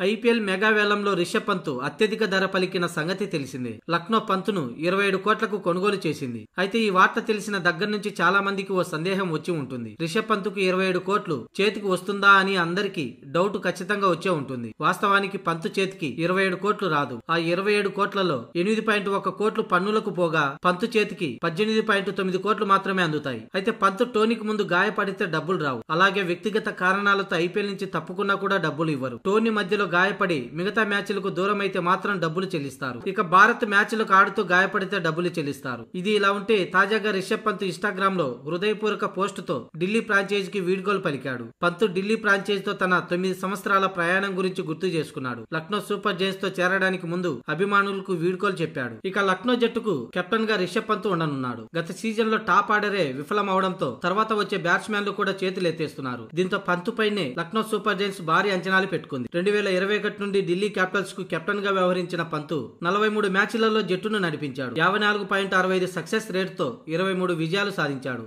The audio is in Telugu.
ఐపీఎల్ మెగా వేలంలో రిషబ్ పంత్ అత్యధిక ధర పలికిన సంగతి తెలిసిందే. లక్నో పంత్ను 27 కోట్లకు కొనుగోలు చేసింది. అయితే ఈ వార్త తెలిసిన దగ్గర నుంచి చాలా మందికి ఓ సందేహం వచ్చి ఉంటుంది. రిషబ్ పంత్కు 27 కోట్లు చేతికి వస్తుందా అని అందరికీ డౌట్ ఖచ్చితంగా వచ్చే ఉంటుంది. వాస్తవానికి పంత్ చేతికి 27 కోట్లు రాదు. ఆ 27 కోట్లలో 8.1 కోట్లు పన్నులకు పోగా పంత్ చేతికి 18.9 కోట్లు మాత్రమే అందుతాయి. అయితే పంత్ టోనీకి ముందు గాయపడితే డబ్బులు రావు. అలాగే వ్యక్తిగత కారణాలతో ఐపీఎల్ నుంచి తప్పుకున్నా కూడా డబ్బులు ఇవ్వరు. టోనీ మధ్యలో గాయపడి మిగతా మ్యాచ్లకు దూరం అయితే మాత్రం డబ్బులు చెల్లిస్తారు. ఇక భారత్ మ్యాచ్లకు ఆడుతూ గాయపడితే డబ్బులు చెల్లిస్తారు. ఇది ఇలా ఉంటే తాజాగా రిషబ్ పంత్ ఇన్స్టాగ్రామ్ లో హృదయపూర్వక పోస్ట్ తో ఢిల్లీ ఫ్రాంచైజీకి వీడ్కోలు పలికాడు. పంత్ ఢిల్లీ ఫ్రాంచైజీ తో తన 9 సంవత్సరాల ప్రయాణం గురించి గుర్తు చేసుకున్నాడు. లక్నో సూపర్ జైంట్స్ తో చేరడానికి ముందు అభిమానులకు వీడ్కోలు చెప్పాడు. ఇక లక్నో జట్టుకు కెప్టెన్ గా రిషబ్ పంత్ ఉండనున్నాడు. గత సీజన్ లో టాప్ ఆర్డరే విఫలం అవడంతో తర్వాత వచ్చే బ్యాట్స్మెన్లు కూడా చేతులెత్తేస్తున్నారు. దీంతో పంత్ పైనే లక్నో సూపర్ జైంట్స్ భారీ అంచనాలు పెట్టుకుంది. 2021 నుండి ఢిల్లీ క్యాపిటల్స్ కు కెప్టెన్ గా వ్యవహరించిన పంత్ 43 మ్యాచ్లలో జట్టును నడిపించాడు. 54.65 సక్సెస్ రేట్ తో 23 విజయాలు సాధించాడు.